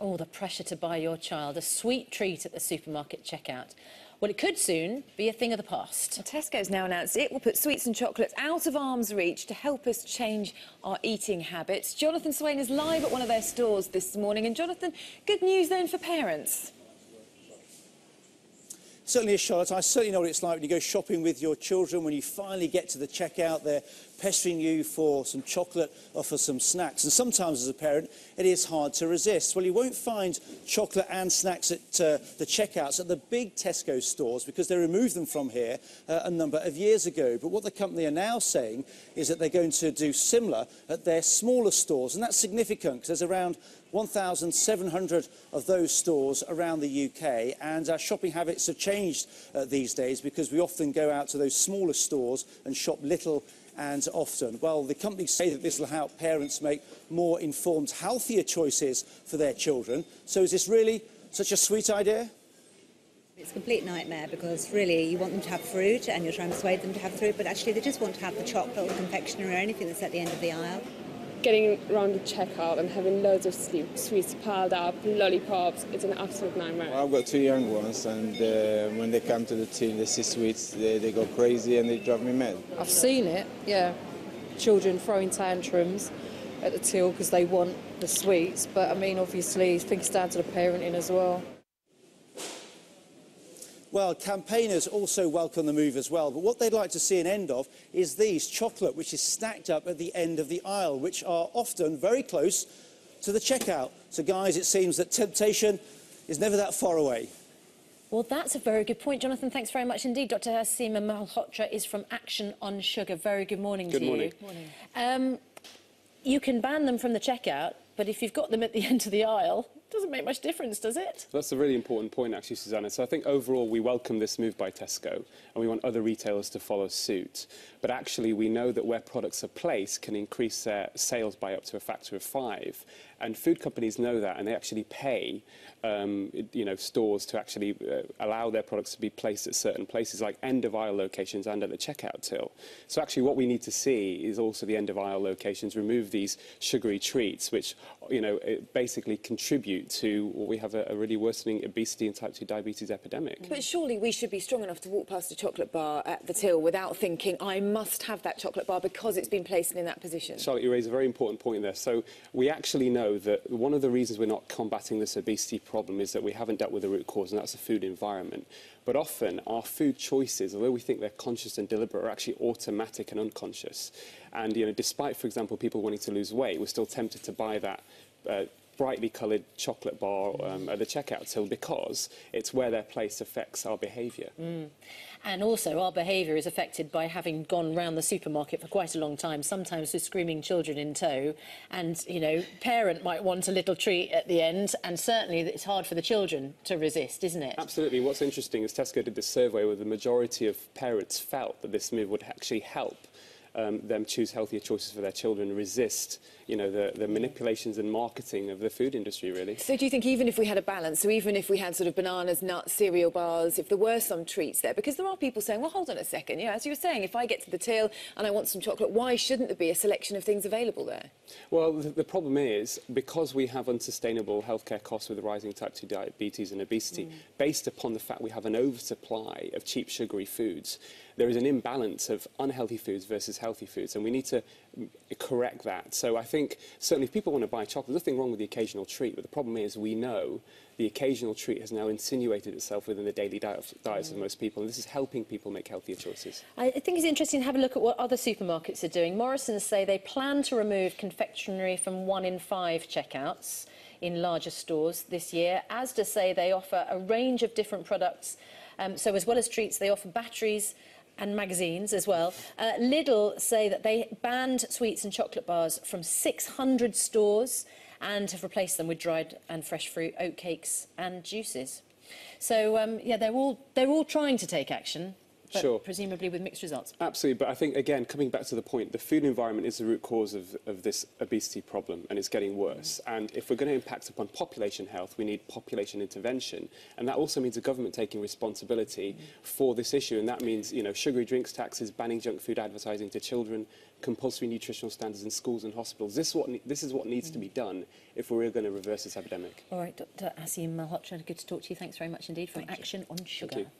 Oh, the pressure to buy your child a sweet treat at the supermarket checkout. Well, it could soon be a thing of the past. Well, Tesco's now announced it will put sweets and chocolates out of arm's reach to help us change our eating habits. Jonathan Swain is live at one of their stores this morning. And Jonathan, good news then for parents. Certainly is, Charlotte. I certainly know what it's like when you go shopping with your children, when you finally get to the checkout, they're pestering you for some chocolate or for some snacks. And sometimes, as a parent, it is hard to resist. Well, you won't find chocolate and snacks at the checkouts at the big Tesco stores because they removed them from here a number of years ago. But what the company are now saying is that they're going to do similar at their smaller stores. And that's significant because there's around 1,700 of those stores around the UK, and our shopping habits have changed these days because we often go out to those smaller stores and shop little and often. Well, the companies say that this will help parents make more informed, healthier choices for their children. So is this really such a sweet idea? It's a complete nightmare because really you want them to have fruit and you're trying to persuade them to have fruit, but actually they just want to have the chocolate or the confectionery or anything that's at the end of the aisle. Getting around the checkout and having loads of sweets piled up, lollipops, it's an absolute nightmare. Well, I've got two young ones, and when they come to the till, they see sweets, they go crazy and they drive me mad. I've seen it, yeah. Children throwing tantrums at the till because they want the sweets, but I mean, obviously, I think it's down to the parenting as well. Well, campaigners also welcome the move as well, but what they'd like to see an end of is these chocolate, which is stacked up at the end of the aisle, which are often very close to the checkout. So, guys, it seems that temptation is never that far away. Well, that's a very good point, Jonathan. Thanks very much indeed. Dr. Aseem Malhotra is from Action on Sugar. Very good morning to you. Good morning. You can ban them from the checkout, but if you've got them at the end of the aisle, it doesn't make much difference, does it? That's a really important point, actually, Susanna. So I think overall we welcome this move by Tesco, and we want other retailers to follow suit. But actually we know that where products are placed can increase their sales by up to a factor of 5. And food companies know that, and they actually pay stores to actually allow their products to be placed at certain places, like end-of-aisle locations and at the checkout till. So actually what we need to see is also the end-of-aisle locations remove these sugary treats, which basically contribute to what we have a really worsening obesity and type 2 diabetes epidemic. But surely we should be strong enough to walk past a chocolate bar at the till without thinking, I must have that chocolate bar because it's been placed in that position. Charlotte, you raise a very important point there. So we actually know that one of the reasons we're not combating this obesity problem is that we haven't dealt with the root cause, and that's the food environment. But often our food choices, although we think they're conscious and deliberate, are actually automatic and unconscious. And despite, for example, people wanting to lose weight, we're still tempted to buy that brightly coloured chocolate bar at the checkout till because it's where they're placed affects our behaviour. And also our behaviour is affected by having gone round the supermarket for quite a long time, sometimes with screaming children in tow. And, parent might want a little treat at the end, and certainly it's hard for the children to resist, isn't it? Absolutely. What's interesting is Tesco did this survey where the majority of parents felt that this move would actually help them choose healthier choices for their children, resist, the manipulations and marketing of the food industry, really. So do you think even if we had a balance, so even if we had sort of bananas, nuts, cereal bars, if there were some treats there, because there are people saying, well, hold on a second, as you were saying, if I get to the till and I want some chocolate, why shouldn't there be a selection of things available there? Well, the problem is, because we have unsustainable healthcare costs with the rising type 2 diabetes and obesity, based upon the fact we have an oversupply of cheap sugary foods, there is an imbalance of unhealthy foods versus healthy foods, and we need to correct that. So I think certainly if people want to buy chocolate, there's nothing wrong with the occasional treat, but the problem is we know the occasional treat has now insinuated itself within the daily diets of most people, and this is helping people make healthier choices. I think it's interesting to have a look at what other supermarkets are doing. Morrisons say they plan to remove confectionery from 1 in 5 checkouts in larger stores this year. Asda say they offer a range of different products. So as well as treats, they offer batteries and magazines as well. Lidl say that they banned sweets and chocolate bars from 600 stores and have replaced them with dried and fresh fruit, oatcakes and juices. So, they're all trying to take action. but Sure. presumably with mixed results. Absolutely, but I think, again, coming back to the point, the food environment is the root cause of this obesity problem, and it's getting worse. And if we're going to impact upon population health, we need population intervention, and that also means the government taking responsibility for this issue, and that means, you know, sugary drinks taxes, banning junk food advertising to children, compulsory nutritional standards in schools and hospitals. This is what needs to be done if we're going to reverse this epidemic. All right, Dr. Aseem Malhotra, good to talk to you. Thanks very much indeed from Action on Sugar. Thank you.